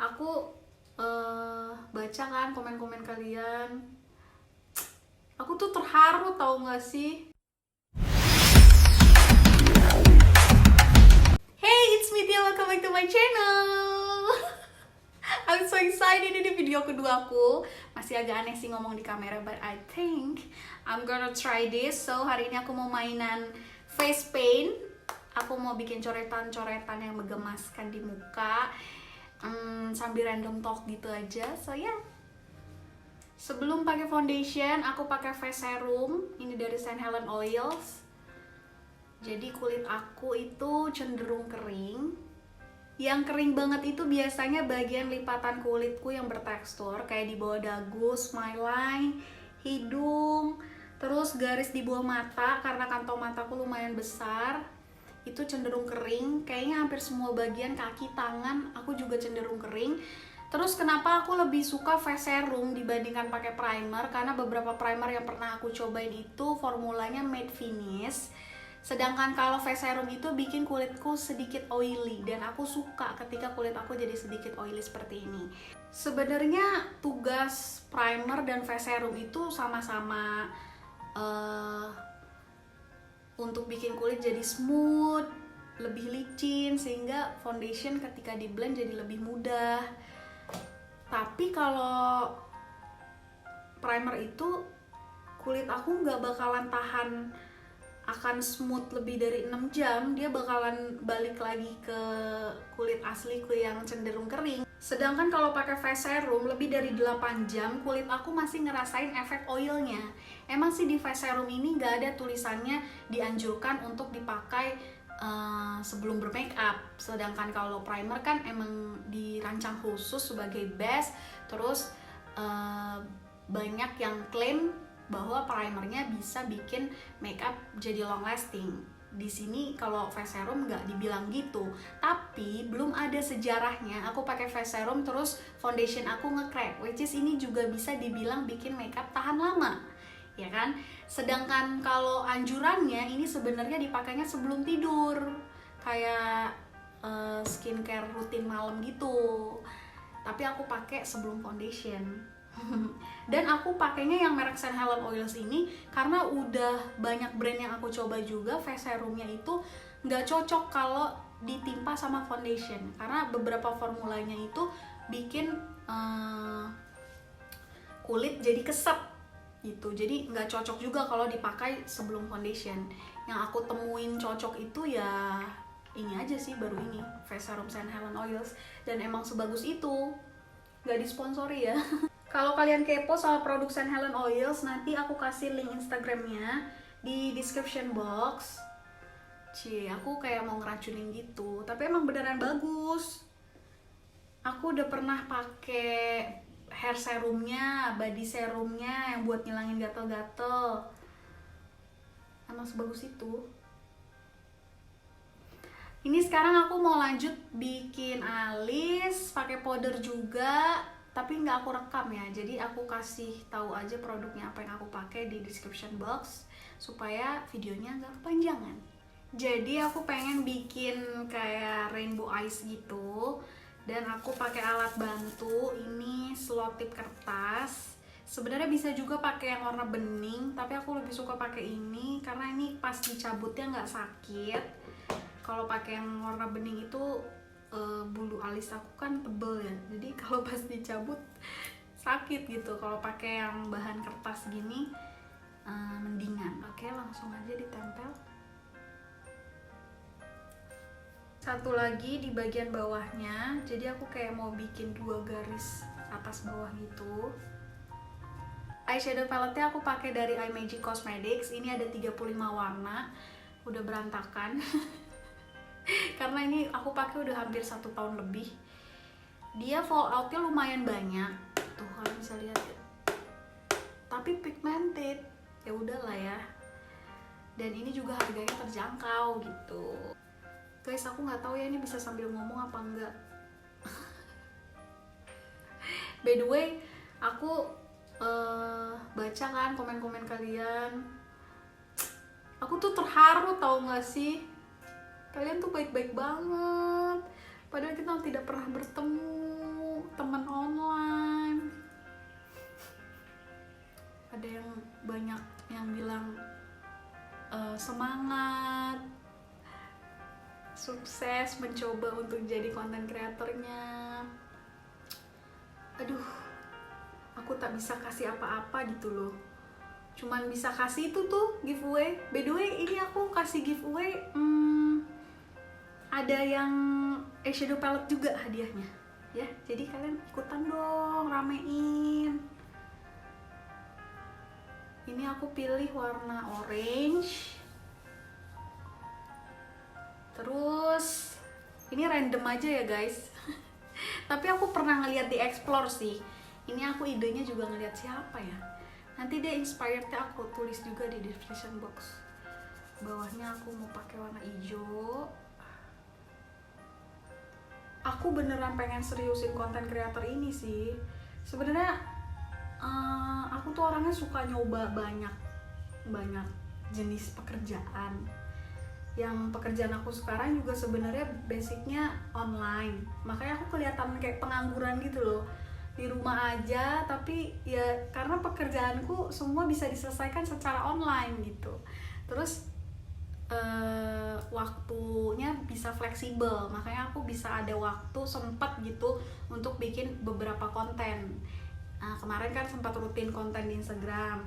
Aku baca kan komen-komen kalian. Aku tuh terharu tau gak sih? Hey, it's me Tia, welcome back to my channel. I'm so excited, ini video kedua aku. Masih agak aneh sih ngomong di kamera, but I think I'm gonna try this. So hari ini aku mau mainan face paint. Aku mau bikin coretan-coretan yang menggemaskan di muka, sambil random talk gitu aja. So ya, sebelum pakai foundation, aku pakai face serum. Ini dari St. Helens Oils. Jadi kulit aku itu cenderung kering. Yang kering banget itu biasanya bagian lipatan kulitku yang bertekstur, kayak di bawah dagu, smile line, hidung, terus garis di bawah mata karena kantong mataku lumayan besar. Itu cenderung kering. Kayaknya hampir semua bagian kaki, tangan aku juga cenderung kering. Terus kenapa aku lebih suka face serum dibandingkan pakai primer? Karena beberapa primer yang pernah aku cobain itu formulanya matte finish. Sedangkan kalau face serum itu bikin kulitku sedikit oily, dan aku suka ketika kulit aku jadi sedikit oily seperti ini. Sebenarnya tugas primer dan face serum itu sama-sama untuk bikin kulit jadi smooth, lebih licin, sehingga foundation ketika di blend jadi lebih mudah. Tapi kalau primer itu kulit aku nggak bakalan tahan akan smooth lebih dari 6 jam, dia bakalan balik lagi ke kulit asliku yang cenderung kering. Sedangkan kalau pakai face serum lebih dari 8 jam, kulit aku masih ngerasain efek oilnya. Emang sih di face serum ini nggak ada tulisannya dianjurkan untuk dipakai sebelum bermake up. Sedangkan kalau primer kan emang dirancang khusus sebagai base. Terus banyak yang klaim bahwa primernya bisa bikin makeup jadi long lasting. Di sini kalau face serum nggak dibilang gitu, tapi belum ada sejarahnya aku pakai face serum terus foundation aku nge-crack, which is ini juga bisa dibilang bikin makeup tahan lama, ya kan? Sedangkan kalau anjurannya ini sebenarnya dipakainya sebelum tidur, kayak skincare rutin malam gitu. Tapi aku pakai sebelum foundation. Dan aku pakainya yang merek St. Helens Oils ini karena udah banyak brand yang aku coba juga, face serumnya itu nggak cocok kalau ditimpa sama foundation, karena beberapa formulanya itu bikin kulit jadi kesep gitu. Jadi nggak cocok juga kalau dipakai sebelum foundation. Yang aku temuin cocok itu ya ini aja sih, baru ini face serum St. Helens Oils, dan emang sebagus itu. Nggak disponsori ya. Kalau kalian kepo sama produk St. Helens Oils, nanti aku kasih link Instagramnya di description box. Aku kayak mau ngeracunin gitu, tapi emang beneran bagus. Aku udah pernah pakai hair serumnya, body serumnya yang buat ngilangin gatel-gatel. Emang sebagus itu. Ini sekarang aku mau lanjut bikin alis, pakai powder juga. Tapi nggak aku rekam ya, jadi aku kasih tahu aja produknya apa yang aku pakai di description box supaya videonya nggak kepanjangan. Jadi aku pengen bikin kayak rainbow eyes gitu, dan aku pakai alat bantu ini selotip kertas. Sebenarnya bisa juga pakai yang warna bening, tapi aku lebih suka pakai ini karena ini pas dicabutnya nggak sakit. Kalau pakai yang warna bening itu bulu alis aku kan tebel ya, jadi kalau pas dicabut sakit gitu. Kalau pakai yang bahan kertas gini mendingan. Oke, langsung aja ditempel. Satu lagi di bagian bawahnya, jadi aku kayak mau bikin 2 garis atas bawah gitu. Eyeshadow palette-nya aku pakai dari iMagic Cosmetics. Ini ada 35 warna, udah berantakan. Karena ini aku pakai udah hampir 1 tahun lebih. Dia falloutnya lumayan banyak tuh, kalian bisa lihat ya. Tapi pigmented, ya udahlah ya. Dan ini juga harganya terjangkau gitu. Guys, aku nggak tahu ya ini bisa sambil ngomong apa enggak. By the way, aku baca kan komen-komen kalian. Aku tuh terharu tau nggak sih? Kalian tuh baik-baik banget, padahal kita tidak pernah bertemu. semangat, sukses mencoba untuk jadi content creatornya. Aduh, aku tak bisa kasih apa-apa gitu loh. Cuman bisa kasih itu tuh giveaway. By the way, ini aku kasih giveaway ada yang eyeshadow palette juga hadiahnya ya. Jadi kalian ikutan dong, ramein. Ini aku pilih warna orange. Terus ini random aja ya guys. Tapi aku pernah ngeliat di explore sih. Ini aku idenya juga ngeliat siapa ya. Nanti dia inspirednya aku tulis juga di description box. Bawahnya aku mau pakai warna hijau. Aku beneran pengen seriusin konten creator ini sih. Sebenarnya aku tuh orangnya suka nyoba banyak jenis pekerjaan. Yang pekerjaan aku sekarang juga sebenarnya basicnya online, makanya aku kelihatan kayak pengangguran gitu loh, di rumah aja. Tapi ya karena pekerjaanku semua bisa diselesaikan secara online gitu. Terus waktunya bisa fleksibel, makanya aku bisa ada waktu sempat gitu untuk bikin beberapa konten. Nah, kemarin kan sempat rutin konten di Instagram,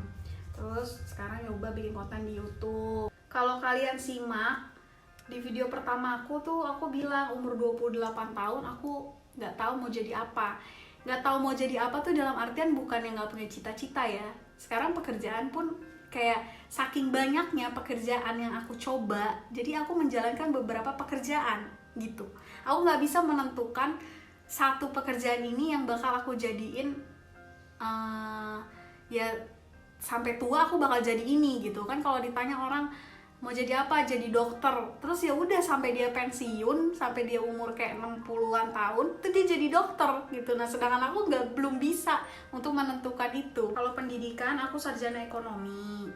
terus sekarang nyoba bikin konten di YouTube. Kalau kalian simak di video pertama aku tuh, aku bilang umur 28 tahun aku nggak tahu mau jadi apa. Nggak tahu mau jadi apa tuh dalam artian bukan yang nggak punya cita-cita ya. Sekarang pekerjaan pun kayak saking banyaknya pekerjaan yang aku coba, jadi aku menjalankan beberapa pekerjaan gitu. Aku nggak bisa menentukan satu pekerjaan ini yang bakal aku jadiin ya sampai tua aku bakal jadi ini gitu kan. Kalau ditanya orang mau jadi apa, jadi dokter, terus ya udah sampai dia pensiun, sampai dia umur kayak 60-an tahun tuh dia jadi dokter gitu. Nah sedangkan aku belum bisa untuk menentukan itu. Kalau pendidikan, aku sarjana ekonomi.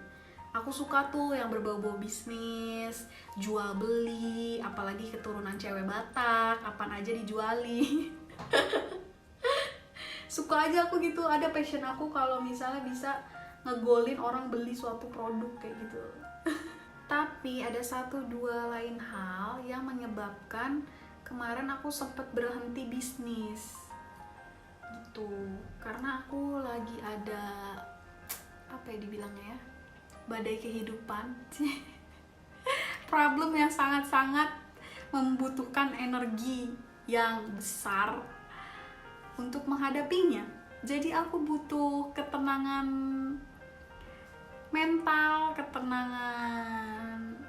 Aku suka tuh yang berbau-bau bisnis, jual beli, apalagi keturunan cewek Batak, apaan aja dijuali. Suka aja aku gitu, ada passion aku kalau misalnya bisa ngegolin orang beli suatu produk kayak gitu. Tapi ada 1-2 lain hal yang menyebabkan kemarin aku sempat berhenti bisnis gitu. Karena aku lagi ada apa ya dibilangnya ya, badai kehidupan. Problem yang sangat-sangat membutuhkan energi yang besar untuk menghadapinya. Jadi aku butuh ketenangan mental, ketenangan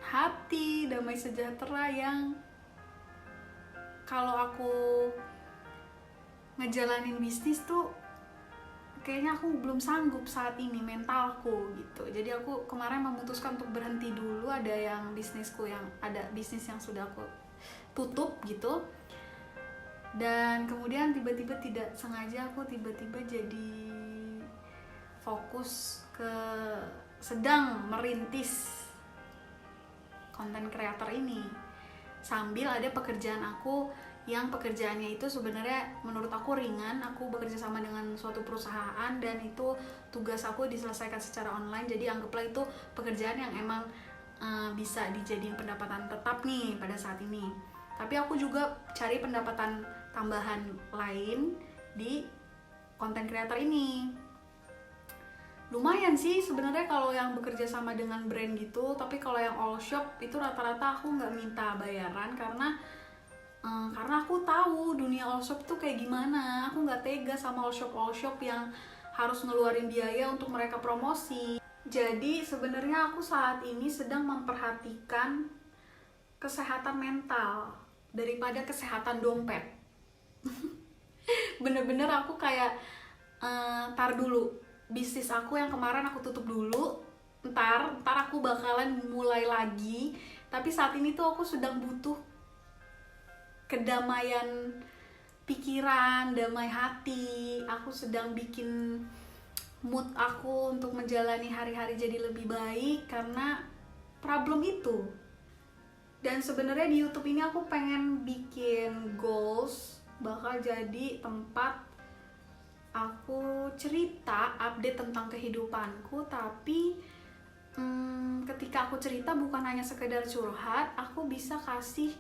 hati, damai sejahtera yang kalau aku ngejalanin bisnis tuh kayaknya aku belum sanggup saat ini mentalku gitu. Jadi aku kemarin memutuskan untuk berhenti dulu. Ada yang bisnisku yang ada bisnis yang sudah aku tutup gitu. Dan kemudian tiba-tiba tidak sengaja aku tiba-tiba jadi fokus ke sedang merintis konten creator ini sambil ada pekerjaan aku yang pekerjaannya itu sebenarnya menurut aku ringan. Aku bekerja sama dengan suatu perusahaan dan itu tugas aku diselesaikan secara online. Jadi anggaplah itu pekerjaan yang emang bisa dijadiin pendapatan tetap nih pada saat ini. Tapi aku juga cari pendapatan tambahan lain di konten creator ini. Lumayan sih sebenarnya kalau yang bekerja sama dengan brand gitu. Tapi kalau yang all shop itu rata-rata aku nggak minta bayaran karena aku tahu dunia all shop tuh kayak gimana. Aku nggak tega sama all shop yang harus ngeluarin biaya untuk mereka promosi. Jadi sebenarnya aku saat ini sedang memperhatikan kesehatan mental daripada kesehatan dompet. Bener-bener aku kayak tar dulu, bisnis aku yang kemarin aku tutup dulu, ntar aku bakalan mulai lagi. Tapi saat ini tuh aku sedang butuh kedamaian pikiran, damai hati. Aku sedang bikin mood aku untuk menjalani hari-hari jadi lebih baik karena problem itu. Dan sebenarnya di YouTube ini aku pengen bikin goals, bakal jadi tempat aku cerita, update tentang kehidupanku, tapi ketika aku cerita bukan hanya sekedar curhat, aku bisa kasih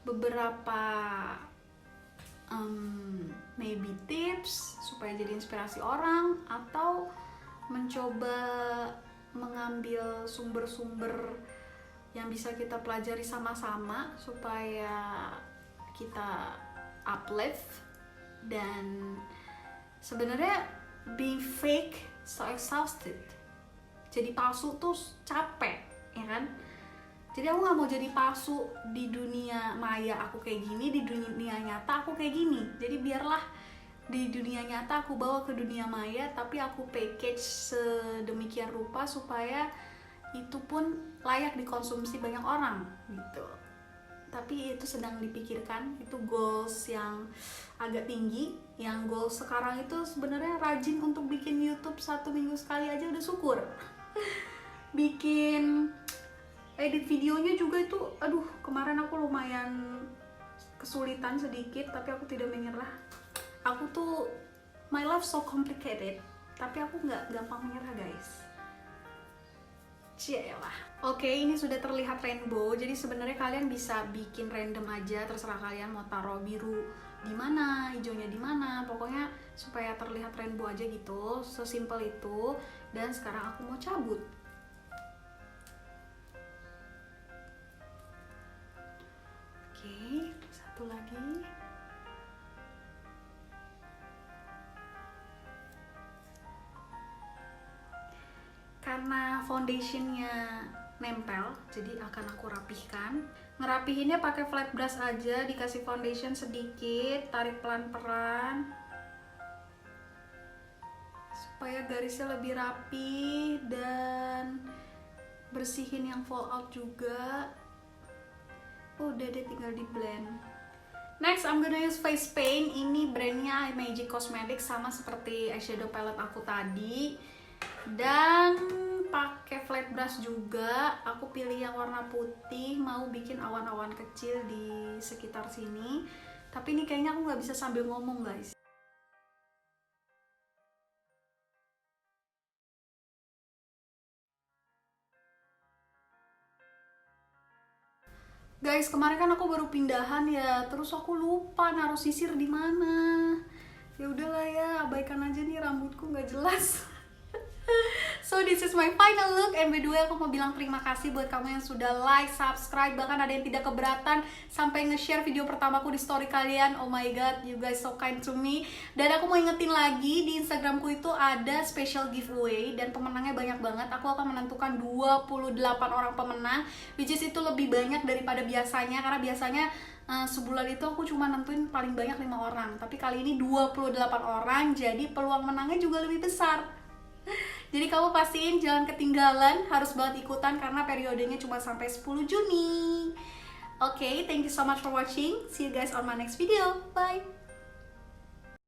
beberapa maybe tips supaya jadi inspirasi orang, atau mencoba mengambil sumber-sumber yang bisa kita pelajari sama-sama supaya kita uplift. Dan sebenarnya being fake so exhausted, jadi palsu tuh capek, ya kan? Jadi aku gak mau jadi palsu di dunia maya aku kayak gini, di dunia nyata aku kayak gini. Jadi biarlah di dunia nyata aku bawa ke dunia maya, tapi aku package sedemikian rupa supaya itu pun layak dikonsumsi banyak orang gitu. Tapi itu sedang dipikirkan, itu goals yang agak tinggi. Yang goals sekarang itu sebenarnya rajin untuk bikin YouTube 1 minggu sekali aja udah syukur. Bikin edit videonya juga itu, aduh kemarin aku lumayan kesulitan sedikit, tapi aku tidak menyerah. Aku tuh, my life so complicated, tapi aku nggak gampang menyerah guys. Cialah. Oke, ini sudah terlihat rainbow, jadi sebenarnya kalian bisa bikin random aja, terserah kalian mau taruh biru di mana, hijaunya di mana, pokoknya supaya terlihat rainbow aja gitu, sesimpel itu. Dan sekarang aku mau cabut. Oke, satu lagi. Karena foundationnya nempel, jadi akan aku rapihkan. Ngerapihinnya pakai flat brush aja, dikasih foundation sedikit, tarik pelan-pelan supaya garisnya lebih rapi, dan bersihin yang fall out juga. Udah deh, tinggal di blend. Next, I'm gonna use face paint. Ini brandnya Magic Cosmetics, sama seperti eyeshadow palette aku tadi. Dan pakai flat brush juga. Aku pilih yang warna putih, mau bikin awan-awan kecil di sekitar sini. Tapi ini kayaknya aku nggak bisa sambil ngomong guys. Guys, kemarin kan aku baru pindahan ya, terus aku lupa naruh sisir di mana. Ya udahlah ya, abaikan aja nih, rambutku nggak jelas. So this is my final look, and by the way aku mau bilang terima kasih buat kamu yang sudah like, subscribe, bahkan ada yang tidak keberatan sampai nge-share video pertamaku di story kalian. Oh my god, you guys so kind to me. Dan aku mau ingetin lagi, di Instagramku itu ada special giveaway dan pemenangnya banyak banget. Aku akan menentukan 28 orang pemenang, which is itu lebih banyak daripada biasanya, karena biasanya sebulan itu aku cuma nentuin paling banyak 5 orang, tapi kali ini 28 orang, jadi peluang menangnya juga lebih besar. Jadi kamu pastiin jangan ketinggalan, harus banget ikutan karena periodenya cuma sampai 10 Juni. Oke, thank you so much for watching. See you guys on my next video. Bye.